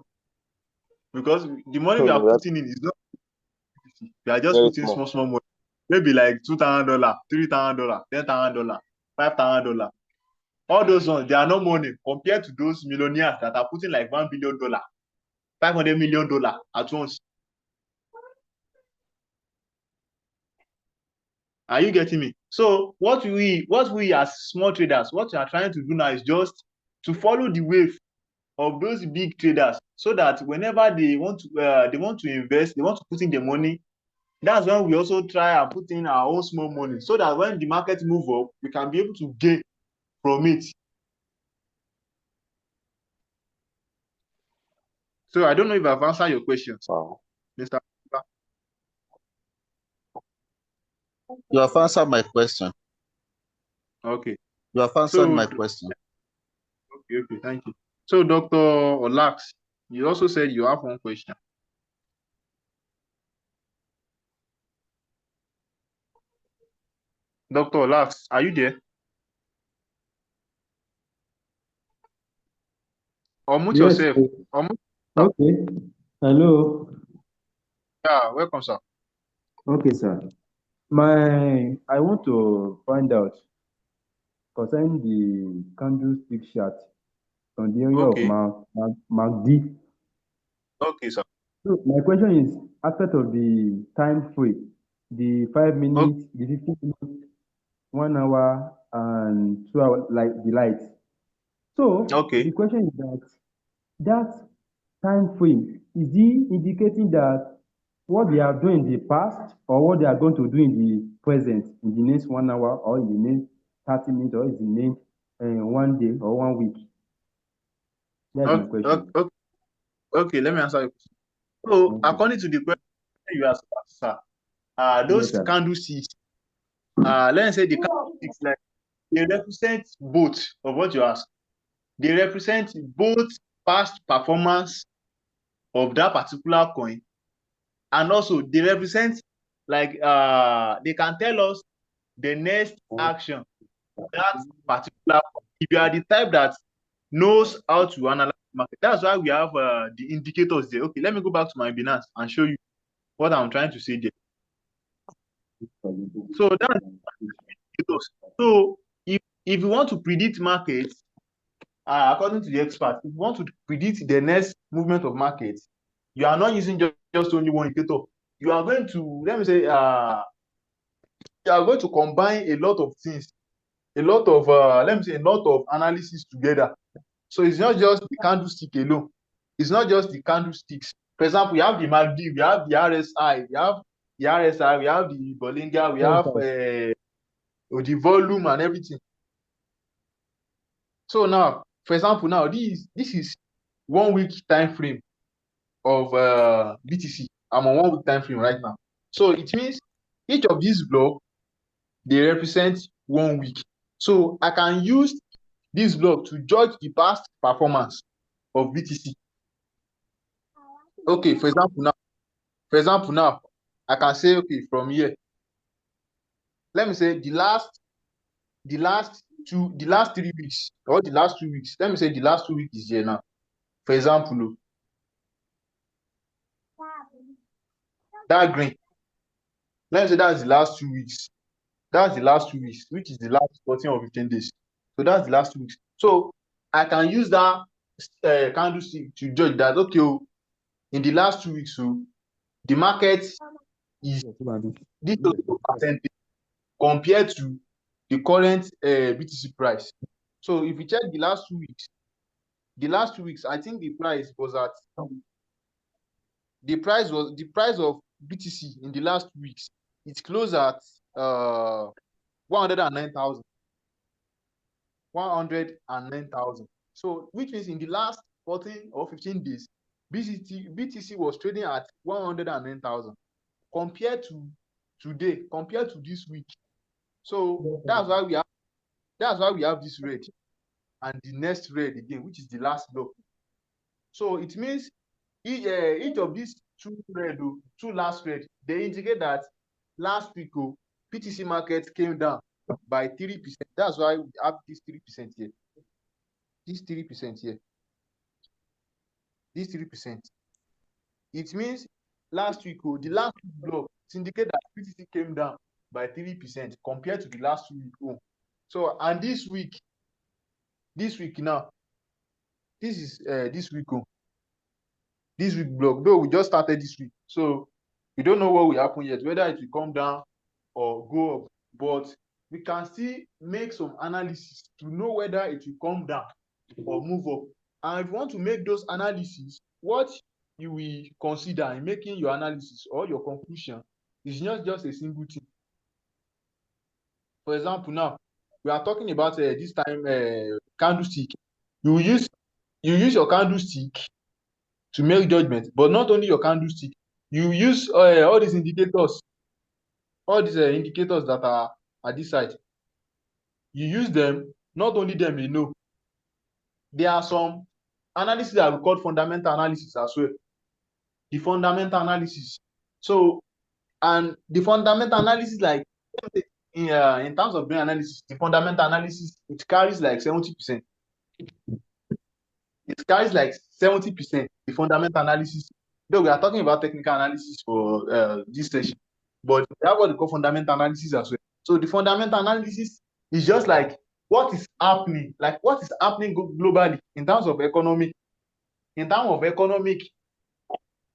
because the money we are putting in is not. We are just putting small money, maybe like $2,000, $3,000, $10,000, $5,000. All those ones, they are no money compared to those millionaires that are putting like $1 billion, $500 million at once. Are you getting me? So what we as small traders, what we are trying to do now is just to follow the wave of those big traders, so that whenever they want to invest, they want to put in their money that's when we also try and put in our own small money so that when the market move up, we can be able to gain from it. So I don't know if I've answered your questions, Mr. You have answered my question. Okay. You have answered my question. Okay, thank you. So Dr. Olax, you also said you have one question. Dr. Olax, are you there? Unmute yourself. Okay. Hello. Yeah, welcome, sir. Okay, sir. I want to find out concerning the candlestick chart on the area Okay. of MACD. Okay, sir. So my question is aspect of the time frame, the 5 minutes, the 15 minutes, 1 hour, and 2 hours, like the lights. So the question is that time frame, is he indicating that what they are doing in the past or what they are going to do in the present in the next 1 hour or in the next 30 minutes or in the next 1 day or 1 week? That's my question. Okay, let me answer you. So, according to the question you asked, sir, those candlesticks, let's say the candlesticks, like, they represent both of what you asked. They represent both past performance of that particular coin, and also they represent, like, they can tell us the next action of that particular coin. If you are the type that knows how to analyze the market, that's why we have the indicators there. Okay, let me go back to my Binance and show you what I'm trying to say there. So that's indicators. So if you want to predict markets, according to the experts, if you want to predict the next movement of markets, you are not using just only one indicator. You are going to, let me say, you are going to combine a lot of things, a lot of, let me say, a lot of analysis together. So it's not just the candlestick alone. It's not just the candlesticks. For example, we have the MACD, we have the RSI, we have the RSI, we have the Bollinger, we have the volume and everything. So now, for example, now this is 1 week time frame of BTC. I'm on 1 week time frame right now. So it means each of these blocks, they represent 1 week. So I can use this block to judge the past performance of BTC. Okay, for example now, I can say, okay, from here, let me say the last 3 weeks or the last 2 weeks. Let me say the last 2 weeks is here now. For example, that green. Let me say that's the last 2 weeks. That's the last 2 weeks, which is the last 14 or 15 days. So that's the last 2 weeks. So I can use that candlestick to judge that, okay, in the last 2 weeks, so the market is this percentage compared to the current BTC price. So if you check the last 2 weeks, I think the price was at the price of BTC in the last 2 weeks. It's closed at 109,000. 109,000. So which means in the last 14 or 15 days, BTC was trading at 109,000 compared to today, compared to this week. So that's why we have this red and the next red again, which is the last block. So it means each of these two last red, they indicate that last week BTC market came down by 3%. That's why we have this 3% here. This 3% here. This 3%. It means last week, the last block, it indicates that BTC came down by 3% compared to the last week. So, and this week now, this is this week. This week block, though we just started this week. So we don't know what will happen yet, whether it will come down or go up. But we can still make some analysis to know whether it will come down or move up. And if you want to make those analyses, what you will consider in making your analysis or your conclusion It's not just a single thing. For example, now we are talking about this time candlestick. You use your candlestick to make judgment, but not only your candlestick. You use all these indicators that are at this side. You use them, not only them, you know. There are some analysis that we call fundamental analysis as well. The fundamental analysis. So, and the fundamental analysis, like in terms of doing analysis, the fundamental analysis, it carries like 70%. It carries like 70%, the fundamental analysis. Though we are talking about technical analysis for this session, but we have what we call fundamental analysis as well. So the fundamental analysis is just like what is happening globally in terms of economic,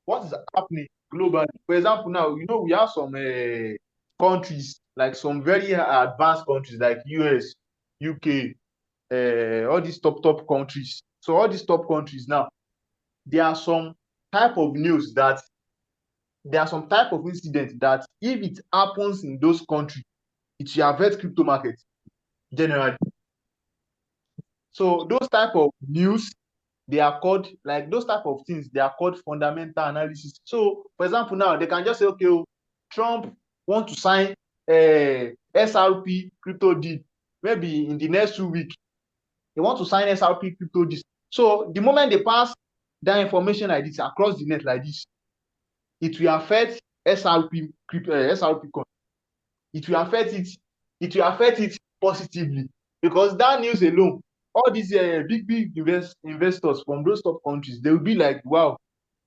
what is happening globally. For example, now, you know, we have some countries, like some very advanced countries like US, UK, all these top countries. So all these top countries now, there are some type of incident that if it happens in those countries, it will affect crypto market generally. So those type of news, they are called, like those type of things, they are called fundamental analysis. So for example, now they can just say, okay, Trump want to sign SRP crypto deal. Maybe in the next 2 weeks, they want to sign SRP crypto deal. So the moment they pass that information like this across the net like this, it will affect SRP coin. It will affect it positively, because that news alone, all these big investors from those top countries, they will be like, wow,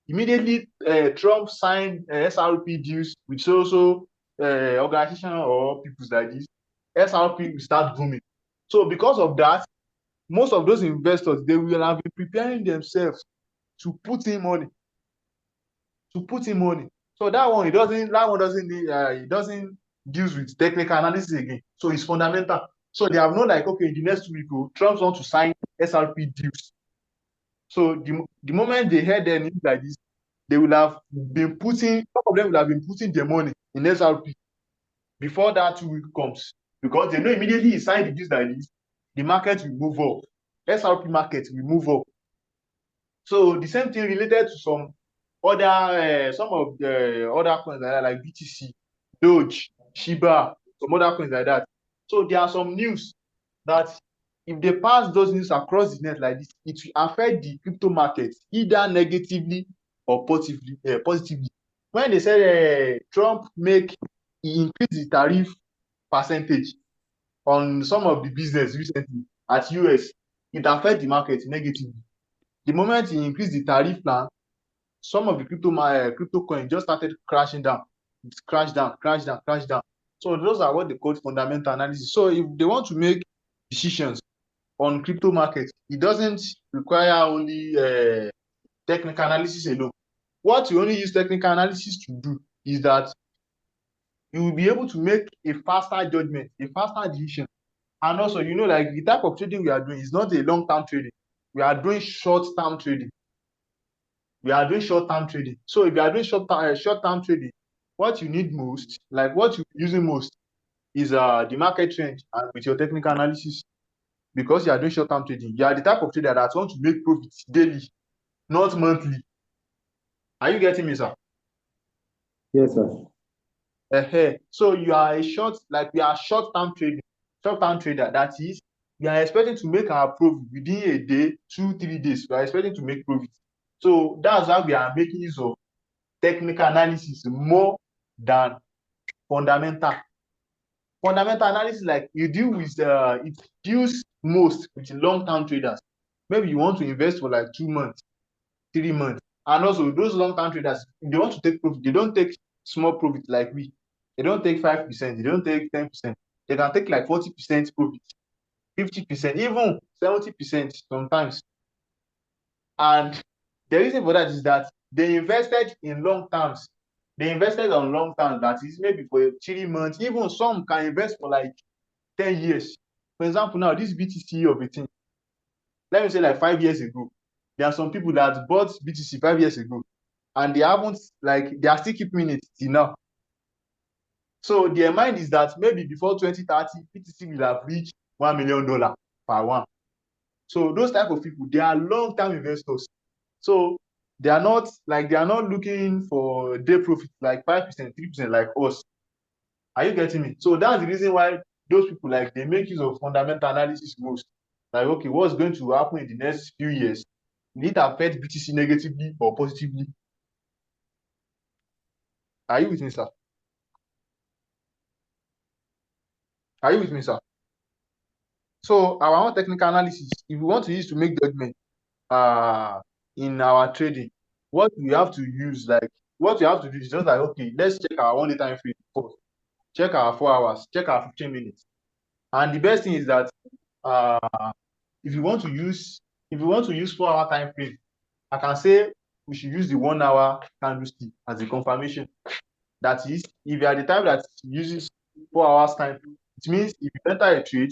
immediately Trump signed SRP deals with so organization or people like this, SRP will start booming. So because of that, most of those investors, they will have been preparing themselves to put in money. So that one doesn't deals with technical analysis again. So it's fundamental. So they have known, like, okay, in the next week, Trump wants to sign SRP deals. So the moment they heard the news like this, they will have been some of them will have been putting their money in SRP before that 2 week comes, because they know immediately he signed the deals like this, the market will move up. SRP market will move up. So the same thing related to some of the other coins like that, like BTC, Doge, Shiba, some other coins like that. So there are some news that if they pass those news across the net like this, it will affect the crypto market either negatively or positively. When they said Trump increase the tariff percentage on some of the business recently at US, it affect the market negatively. The moment he increased the tariff plan, some of the crypto coins just started crashing down. It's crash down. So those are what they call fundamental analysis. So if they want to make decisions on crypto market, it doesn't require only technical analysis alone. What you only use technical analysis to do is that you will be able to make a faster judgment, a faster decision. And also, you know, like the type of trading we are doing is not a long-term trading. We are doing short-term trading. So if you are doing short-term trading, what you need most, like what you're using most, is the market trend and with your technical analysis. Because you are doing short-term trading, you are the type of trader that wants to make profits daily, not monthly. Are you getting me, sir? Yes, sir. So you are we are short-term trader. That is, we are expecting to make our profit within a day, 2-3 days. We are expecting to make profit. So that's why we are making use of technical analysis more than fundamental. Fundamental analysis, like it deals most with long-term traders. Maybe you want to invest for like 2 months, 3 months. And also those long-term traders, if they want to take profit, they don't take small profit like we. They don't take 5%, they don't take 10%. They can take like 40% profit, 50%, even 70% sometimes. And the reason for that is that they invested in long terms. They invested on long term, that is maybe for 3 months. Even some can invest for like 10 years. For example, now this BTC of a thing, let me say like 5 years ago, there are some people that bought BTC 5 years ago, and they are still keeping it till now. So their mind is that maybe before 2030, BTC will have reached $1 million per one. So those type of people, they are long-term investors. So they are not looking for day profit like 5%, 3% like us. Are you getting me? So that's the reason why those people, like, they make use of fundamental analysis most. Like, okay, what's going to happen in the next few years? Will it affect BTC negatively or positively? Are you with me, sir? Are you with me, sir? So our own technical analysis, if we want to use to make judgment in our trading, what we have to use, like, what we have to do is just like, okay, let's check our 1 day time frame first, check our 4 hours, check our 15 minutes. And the best thing is that if you want to use 4 hour time frame, I can say we should use the 1 hour candlestick as a confirmation. That is, if you are the type that uses 4 hours time frame, it means if you enter a trade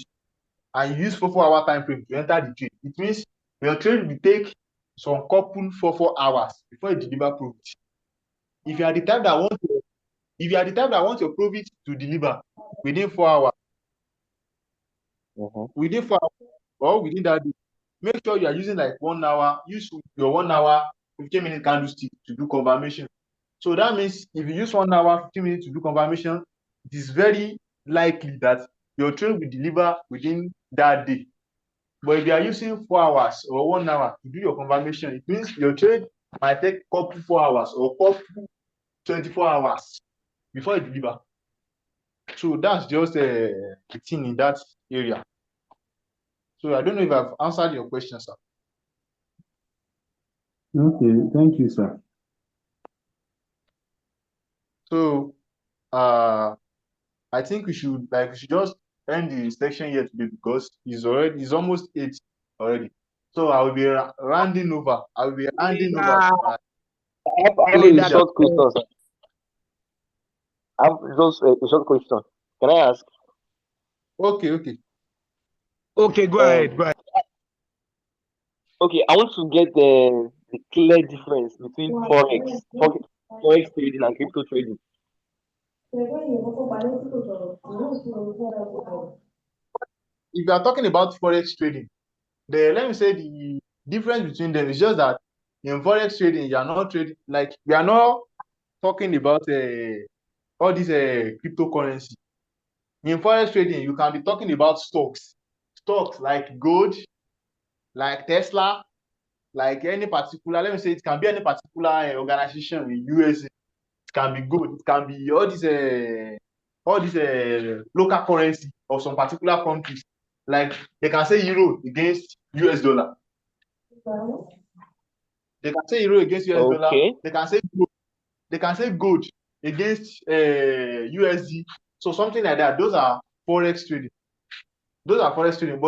and you use 4 hour time frame to enter the trade, it means your trade will take some couple 4 hours before you deliver profit. If you are the type that wants your profit to deliver within 4 hours, within 4 hours or within that day, make sure you are using like 1 hour. Use your 1 hour 15-minute candlestick to do confirmation. So that means if you use 1 hour 15 minutes to do confirmation, it is very likely that your trade will deliver within that day. But if you are using 4 hours or 1 hour to do your confirmation, it means your trade might take couple 4 hours or couple 24 hours before you deliver. So that's just a thing in that area. So I don't know if I've answered your question, sir. Okay, thank you, sir. So I think we should just end the section here today because it's almost 8 already. So I will be rounding over. I will be handing over. I have a short question, sir. I have just a short question. Can I ask? Okay. Okay, go ahead. Okay, I want to get the clear difference between forex trading and crypto trading. If you are talking about forex trading, let me say the difference between them is just that in forex trading, you are not trading, like, we are not talking about all this cryptocurrency. In forex trading, you can be talking about stocks like gold, like Tesla, like any particular, let me say, it can be any particular organization in USA. It can be gold, it can be all this local currency of some particular countries. Like they can say euro against US dollar. They can say euro against US dollar. They can say gold against USD. So something like that. Those are forex trading. But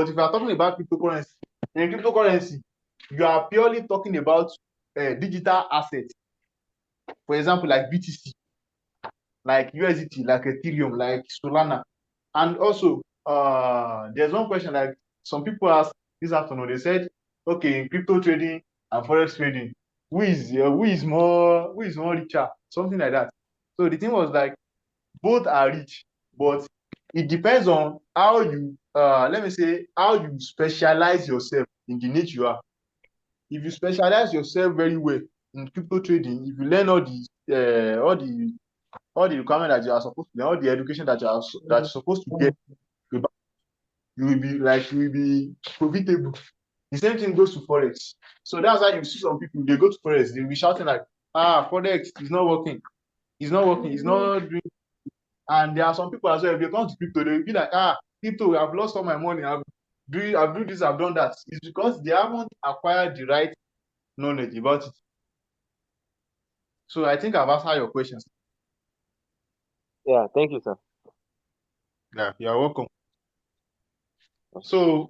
if you are talking about cryptocurrency, in cryptocurrency, you are purely talking about digital assets. For example, like BTC, like USDT, like Ethereum, like Solana. And also, there's one question like some people asked this afternoon. They said, okay, in crypto trading and forex trading, who is more richer? Something like that. So the thing was like, both are rich, but it depends on how you let me say, how you specialize yourself in the niche you are. If you specialize yourself very well in crypto trading, if you learn all the requirements that you are supposed to learn, all the education that you're supposed to get, you will be profitable. The same thing goes to forex. So that's why you see some people, they go to forex, they'll be shouting like, forex is not working, it's not doing. And there are some people as well, if they come to crypto, they'll be like, crypto, I've lost all my money, I've done this, I've done that. It's because they haven't acquired the right knowledge about it. So I think I've answered your questions. Yeah, thank you, sir. Yeah, you're welcome. So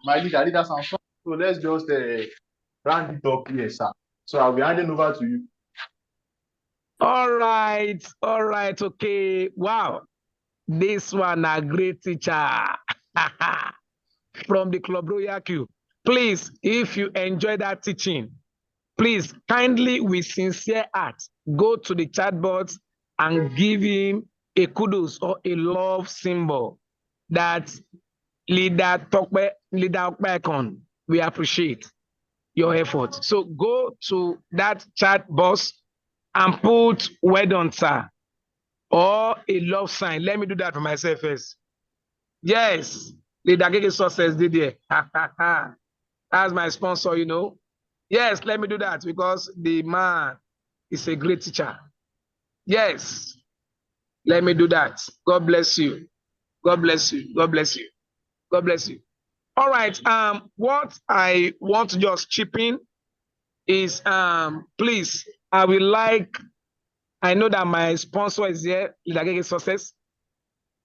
my leader sounds so let's just round it up here, sir. So I'll be handing over to you. All right, okay. Wow, this one a great teacher from the Club Royal Q. Please, if you enjoy that teaching, please kindly, with sincere heart, go to the chat box and give him a kudos or a love symbol that leader Okpekon, we appreciate your effort. So go to that chat box and put well done, sir, or a love sign. Let me do that for myself first. Yes, leader Keke Success did it. That's my sponsor, you know. Yes, let me do that because the man is a great teacher. Yes, let me do that. God bless you. God bless you. God bless you. God bless you. All right. What I want to just chip in is please, I will like, I know that my sponsor is here, Leader Keke Success.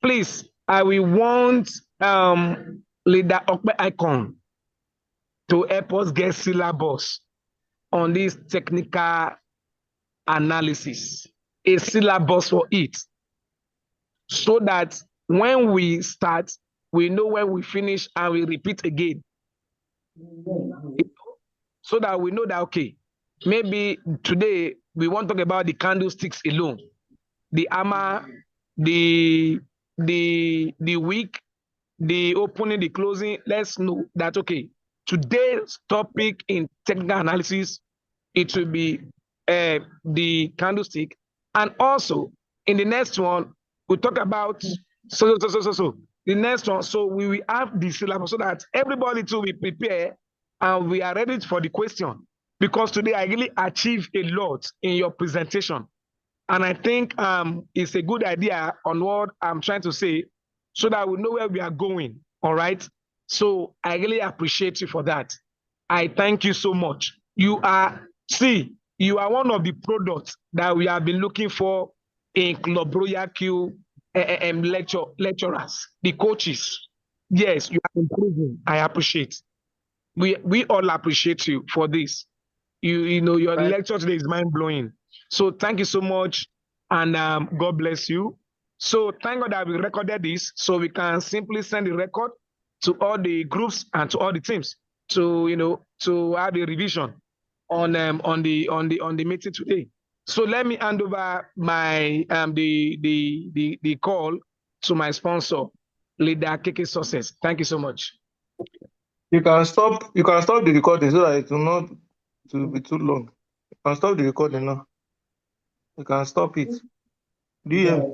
Please, I will want Leader Okpekon to help us get syllabus on this technical analysis, a syllabus for it, so that when we start, we know when we finish and we repeat again. So that we know that, okay, maybe today we won't talk about the candlesticks alone, the hammer, the wick, the opening, the closing. Let's know that, okay, today's topic in technical analysis, it will be the candlestick. And also in the next one, we'll talk about so. The next one, so we will have the syllabus so that everybody too will prepare and we are ready for the question. Because today I really achieved a lot in your presentation. And I think it's a good idea on what I'm trying to say so that we know where we are going. All right. So I really appreciate you for that. I thank you so much. You are one of the products that we have been looking for in Club Royal Q lecturers, the coaches. Yes, you are improving. I appreciate. We all appreciate you for this. You know, your lecture today is mind-blowing. So thank you so much, and God bless you. So thank God that we recorded this, so we can simply send the record to all the groups and to all the teams to, you know, to have a revision on the meeting today. So let me hand over my the call to my sponsor, Leader Keke Success. Thank you so much. You can stop the recording so that it will not be too long. You can stop the recording now. You can stop it. Do you hear me?